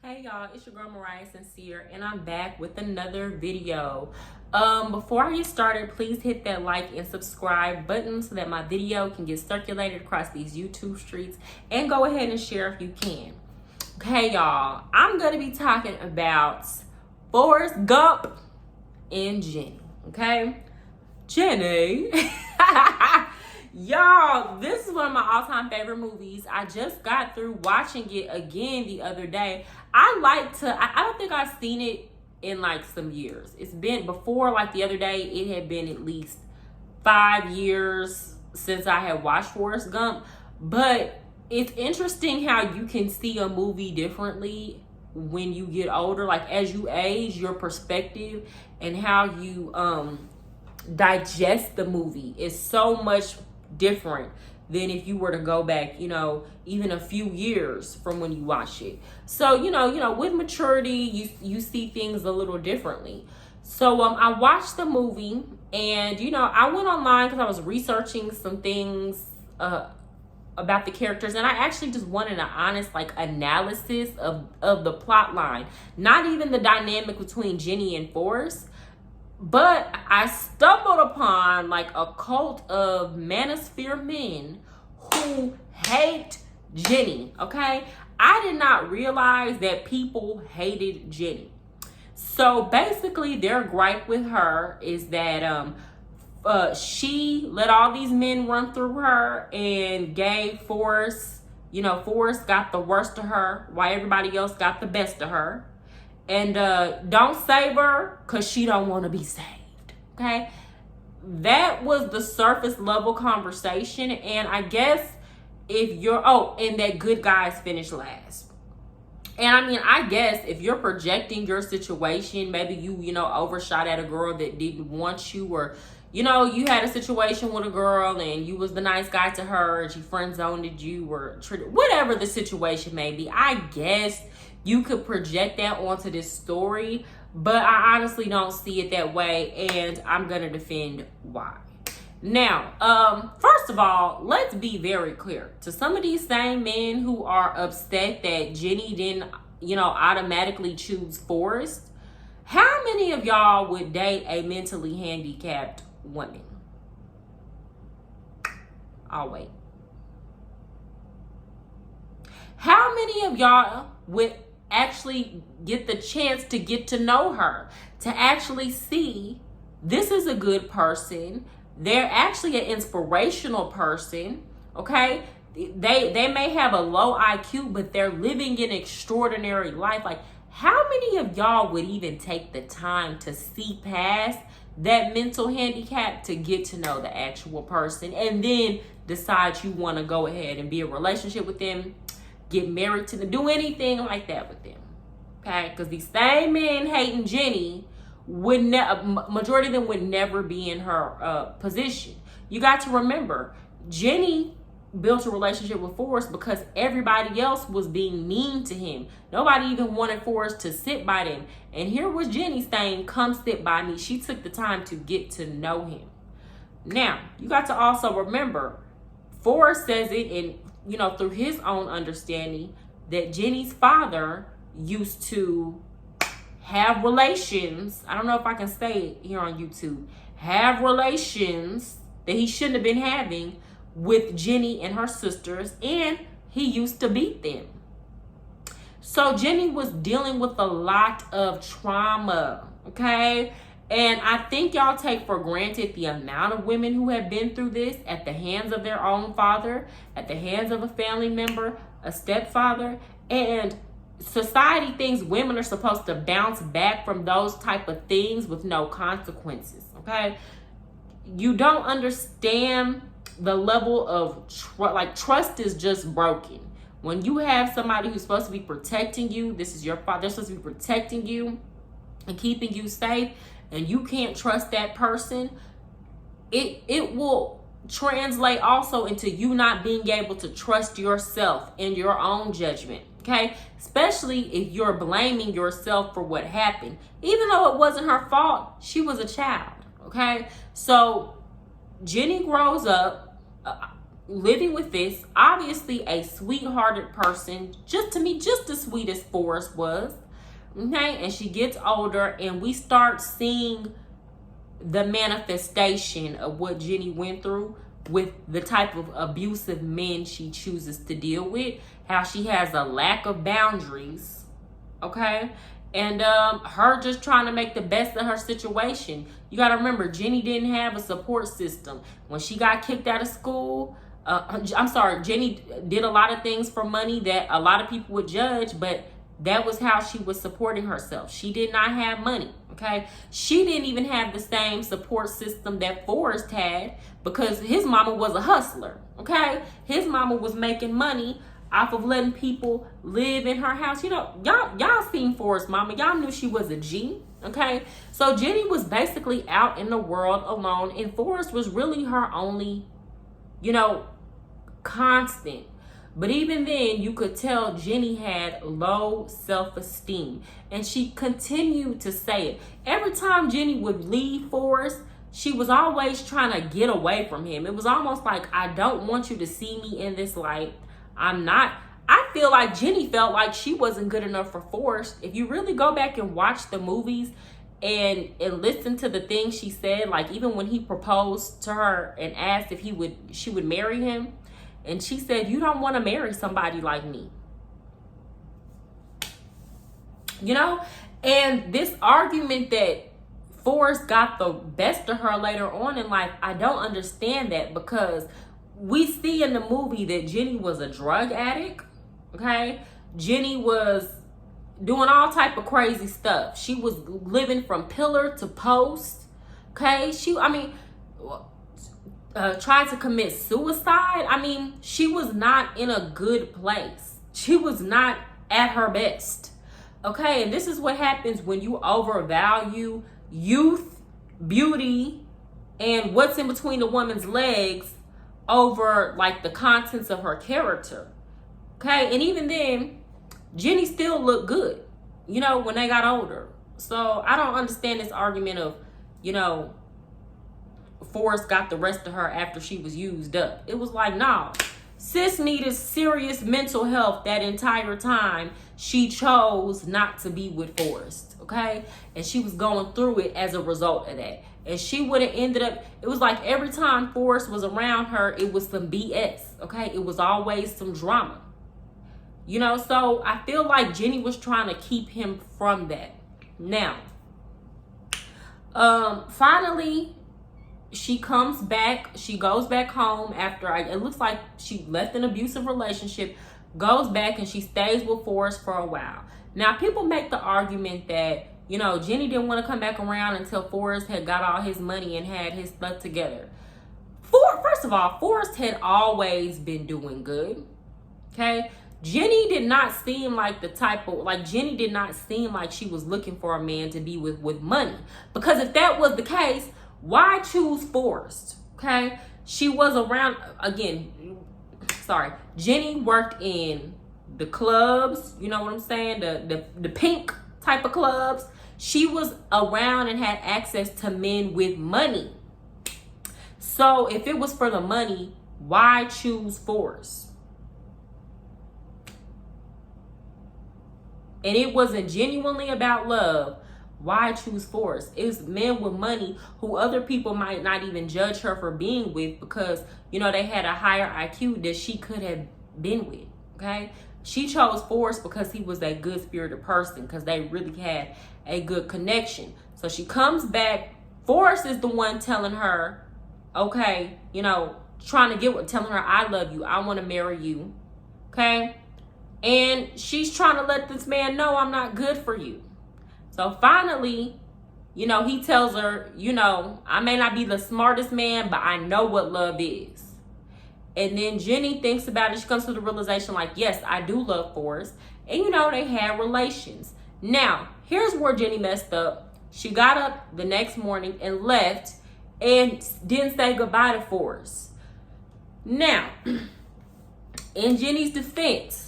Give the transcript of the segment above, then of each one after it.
Hey y'all, it's your girl Mariah Sincere and I'm back with another video. Before I get started, please hit that like and subscribe button so that my video can get circulated across these YouTube streets, and go ahead and share if you can. Okay y'all, I'm gonna be talking about Forrest Gump and Jenny. Okay, Jenny. Y'all, this is one of my all-time favorite movies. I just got through watching it again the other day. I don't think I've seen it in like some years. It's been before, like the other day, it had been at least 5 years since I had watched Forrest Gump. But it's interesting how you can see a movie differently when you get older. Like as you age, your perspective and how you digest the movie is so much different than if you were to go back, even a few years from when you watch it. So, with maturity, you see things a little differently. So, I watched the movie and, I went online because I was researching some things about the characters, and I actually just wanted an honest analysis of the plot line, not even the dynamic between Jenny and Forrest. But I stumbled upon a cult of manosphere men who hate Jenny, okay? I did not realize that people hated Jenny. So basically their gripe with her is that she let all these men run through her and gave Forrest, Forrest got the worst of her while everybody else got the best of her. And don't save her because she don't want to be saved. Okay, that was the surface level conversation. And I guess and that good guys finish last. And I guess if you're projecting your situation, maybe you overshot at a girl that didn't want you, or you had a situation with a girl and you was the nice guy to her and she friend zoned you, or whatever the situation may be. I guess you could project that onto this story, but I honestly don't see it that way, and I'm gonna defend why. Now, first of all, let's be very clear. To some of these same men who are upset that Jenny didn't, automatically choose Forrest, how many of y'all would date a mentally handicapped woman? I'll wait. How many of y'all would actually get the chance to get to know her, to actually see this is a good person, they're actually an inspirational person, okay? They may have a low IQ, but they're living an extraordinary life. How many of y'all would even take the time to see past that mental handicap to get to know the actual person and then decide you want to go ahead and be in a relationship with them, get married to them, do anything like that with them? Okay, because these same men hating Jenny majority of them would never be in her position. You got to remember, Jenny built a relationship with Forrest because everybody else was being mean to him. Nobody even wanted Forrest to sit by them. And here was Jenny saying, come sit by me. She took the time to get to know him. Now, you got to also remember, Forrest says it in, through his own understanding, that Jenny's father used to have relations. I don't know if I can say it here on YouTube. Have relations that he shouldn't have been having with Jenny and her sisters, and he used to beat them. So Jenny was dealing with a lot of trauma, okay? And I think y'all take for granted the amount of women who have been through this at the hands of their own father, at the hands of a family member, a stepfather, and society thinks women are supposed to bounce back from those type of things with no consequences, okay? You don't understand the level of trust is just broken. When you have somebody who's supposed to be protecting you, this is your father, they're supposed to be protecting you and keeping you safe, and you can't trust that person, it will translate also into you not being able to trust yourself in your own judgment. Okay, especially if you're blaming yourself for what happened, even though it wasn't her fault. She was a child. Okay, so Jenny grows up. living with this, obviously a sweethearted person, just to me, just as sweet as Forrest was. Okay, and she gets older, and we start seeing the manifestation of what Jenny went through with the type of abusive men she chooses to deal with, how she has a lack of boundaries, okay? And her just trying to make the best of her situation. You got to remember, Jenny didn't have a support system. When she got kicked out of school, Jenny did a lot of things for money that a lot of people would judge, but that was how she was supporting herself. She did not have money, okay? She didn't even have the same support system that Forrest had, because his mama was a hustler, okay? His mama was making money off of letting people live in her house. You know, y'all seen Forrest's mama. Y'all knew she was a G, okay? So Jenny was basically out in the world alone, and Forrest was really her only, constant. But even then, you could tell Jenny had low self-esteem. And she continued to say it. Every time Jenny would leave Forrest, she was always trying to get away from him. It was almost like, I don't want you to see me in this light. I'm not. I feel like Jenny felt like she wasn't good enough for Forrest. If you really go back and watch the movies and listen to the things she said, like even when he proposed to her and asked if she would marry him, and she said, you don't want to marry somebody like me. And this argument that Forrest got the best of her later on in life, I don't understand that, because we see in the movie that Jenny was a drug addict, okay? Jenny was doing all type of crazy stuff. She was living from pillar to post, okay? Tried to commit suicide. She was not in a good place. She was not at her best. Okay, and this is what happens when you overvalue youth, beauty, and what's in between the woman's legs over like the contents of her character. Okay, and even then, Jenny still looked good, when they got older. So I don't understand this argument of, Forrest got the rest of her after she was used up. It was like, nah, sis needed serious mental health that entire time she chose not to be with Forrest, okay? And she was going through it as a result of that. And she would have ended up, it was like every time Forrest was around her, it was some BS, okay? It was always some drama. So I feel like Jenny was trying to keep him from that. Now, finally, she comes back. She goes back home after it looks like she left an abusive relationship, goes back, and she stays with Forrest for a while. Now, people make the argument that, Jenny didn't want to come back around until Forrest had got all his money and had his stuff together. First of all, Forrest had always been doing good, okay? Jenny did not seem like Jenny did not seem like she was looking for a man to be with money. Because if that was the case, why choose Forrest? Okay, she was around Jenny worked in the clubs. You know what I'm saying? The pink type of clubs. She was around and had access to men with money. So if it was for the money, why choose Forrest? And it wasn't genuinely about love. Why choose Forrest? It was men with money who other people might not even judge her for being with, because, they had a higher IQ that she could have been with, okay? She chose Forrest because he was a good-spirited person, because they really had a good connection. So she comes back. Forrest is the one telling her, okay, telling her, I love you. I want to marry you, okay? And she's trying to let this man know, I'm not good for you. So finally, he tells her, I may not be the smartest man, but I know what love is. And then Jenny thinks about it. She comes to the realization like, yes, I do love Forrest. And, they had relations. Now, here's where Jenny messed up. She got up the next morning and left and didn't say goodbye to Forrest. Now, in Jenny's defense,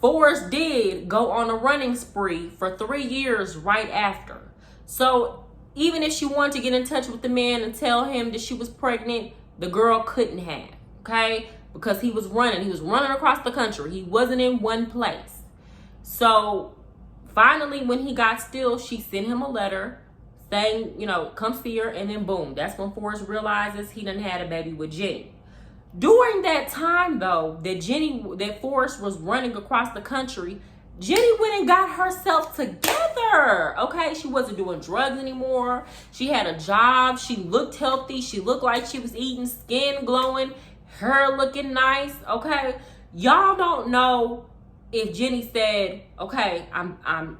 Forrest did go on a running spree for 3 years right after. So even if she wanted to get in touch with the man and tell him that she was pregnant, the girl couldn't have, okay? because he was running. He was running across the country. He wasn't in one place. So finally, when he got still, she sent him a letter saying, you know, come see her. And then boom, that's when Forrest realizes he done had a baby with Jenny. During that time, though, that Forrest was running across the country, Jenny went and got herself together. Okay, she wasn't doing drugs anymore. She had a job. She looked healthy. She looked like she was eating, skin glowing, hair looking nice. Okay, y'all don't know if Jenny said, okay, I'm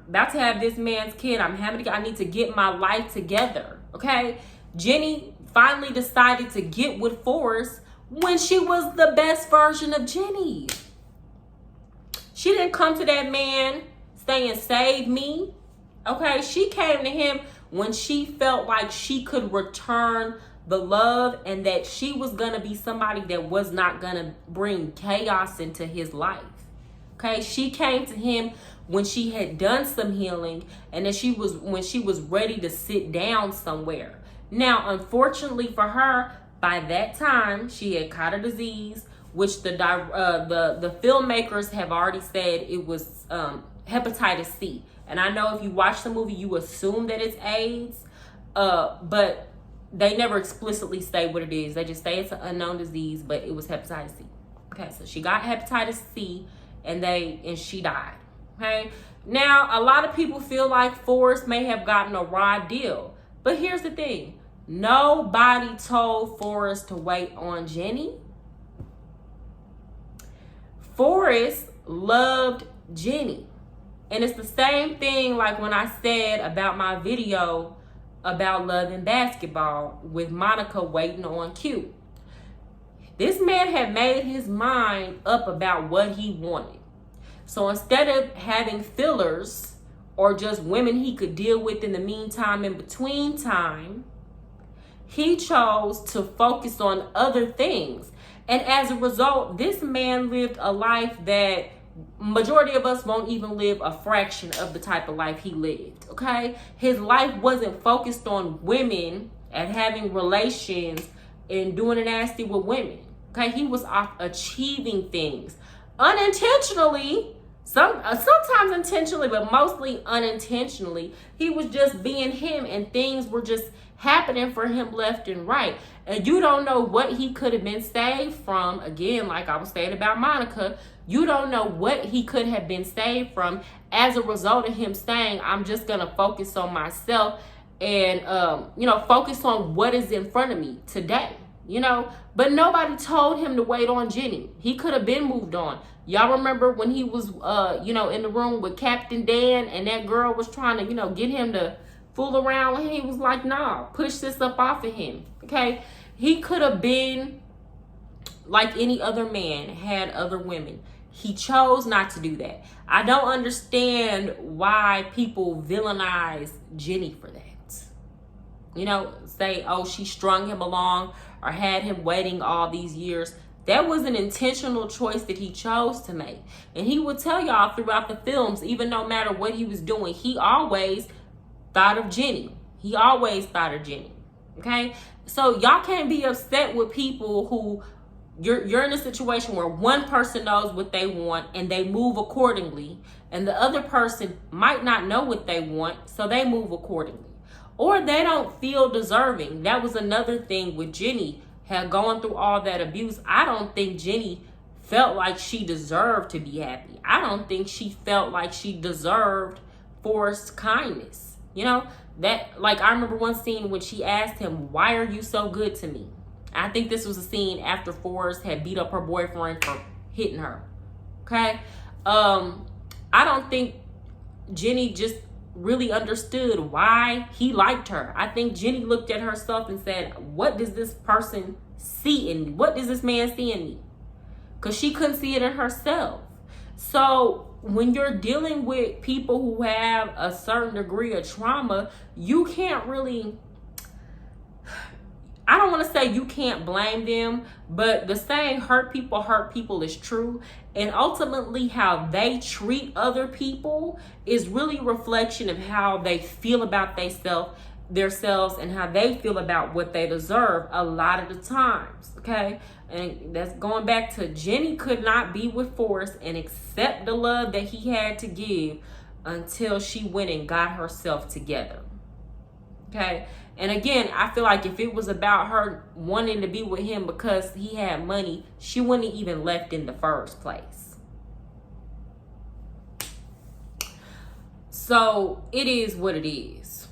about to have this man's kid. I need to get my life together. Okay, Jenny finally decided to get with Forrest when she was the best version of Jenny. She didn't come to that man saying, save me. Okay, she came to him when she felt like she could return the love and that she was going to be somebody that was not going to bring chaos into his life. Okay, she came to him when she had done some healing and that when she was ready to sit down somewhere. Now, unfortunately for her, by that time, she had caught a disease, which the filmmakers have already said it was hepatitis C. And I know if you watch the movie, you assume that it's AIDS, but they never explicitly say what it is. They just say it's an unknown disease, but it was hepatitis C. Okay, so she got hepatitis C, and she died. Okay, now a lot of people feel like Forrest may have gotten a raw deal, but here's the thing. Nobody told Forrest to wait on Jenny. Forrest loved Jenny. And it's the same thing like when I said about my video about love and basketball with Monica waiting on Q. This man had made his mind up about what he wanted. So instead of having fillers or just women he could deal with in the meantime, in between time, he chose to focus on other things. And as a result, this man lived a life that majority of us won't even live a fraction of the type of life he lived, okay? His life wasn't focused on women and having relations and doing it nasty with women, okay? He was off achieving things unintentionally, sometimes intentionally, but mostly unintentionally. He was just being him, and things were just happening for him left and right. And you don't know what he could have been saved from. Again, like I was saying about Monica, you don't know what he could have been saved from as a result of him saying, I'm just going to focus on myself and, focus on what is in front of me today, But nobody told him to wait on Jenny. He could have been moved on. Y'all remember when he was, in the room with Captain Dan and that girl was trying to, get him to fool around with him? He was like, nah, push this up off of him, okay? He could have been like any other man, had other women. He chose not to do that. I don't understand why people villainize Jenny for that. Say, oh, she strung him along or had him waiting all these years. That was an intentional choice that he chose to make. And he would tell y'all throughout the films, even no matter what he was doing, he always thought of Jenny. He always thought of Jenny. Okay? So y'all can't be upset with people who you're in a situation where one person knows what they want and they move accordingly, and the other person might not know what they want, so they move accordingly. Or they don't feel deserving. That was another thing with Jenny, had gone through all that abuse. I don't think Jenny felt like she deserved to be happy. I don't think she felt like she deserved Forrest's kindness. That, like, I remember one scene when she asked him, why are you so good to me? I think this was a scene after Forrest had beat up her boyfriend for hitting her. Okay? I don't think Jenny just really understood why he liked her. I think Jenny looked at herself and said, what does this person see in me? What does this man see in me? Because she couldn't see it in herself. So when you're dealing with people who have a certain degree of trauma, you can't really, I don't want to say you can't blame them, but the saying hurt people is true. And ultimately how they treat other people is really a reflection of how they feel about themselves themselves and how they feel about what they deserve a lot of the times, okay? And that's going back to Jenny could not be with Forrest and accept the love that he had to give until she went and got herself together, okay? And again, I feel like if it was about her wanting to be with him because he had money, she wouldn't have even left in the first place. So it is what it is.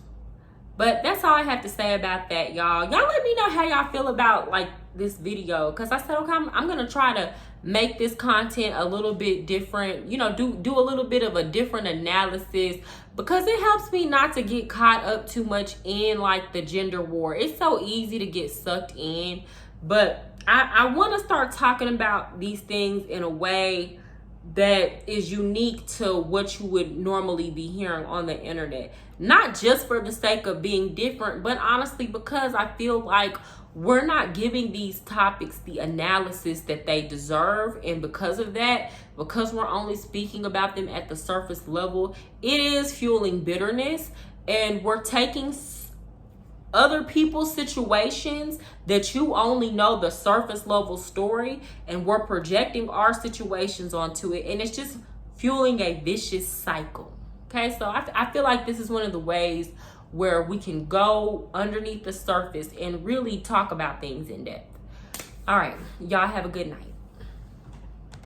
But that's all I have to say about that, y'all. Y'all let me know how y'all feel about like this video, because I said, okay, I'm gonna try to make this content a little bit different, you know, do a little bit of a different analysis, because it helps me not to get caught up too much in like the gender war. It's so easy to get sucked in, but I want to start talking about these things in a way that is unique to what you would normally be hearing on the internet. Not just for the sake of being different, but honestly because I feel like we're not giving these topics the analysis that they deserve. And because of that, because we're only speaking about them at the surface level, it is fueling bitterness. And we're taking other people's situations that you only know the surface level story, and we're projecting our situations onto it. And it's just fueling a vicious cycle. Okay, so I feel like this is one of the ways where we can go underneath the surface and really talk about things in depth. All right, y'all have a good night.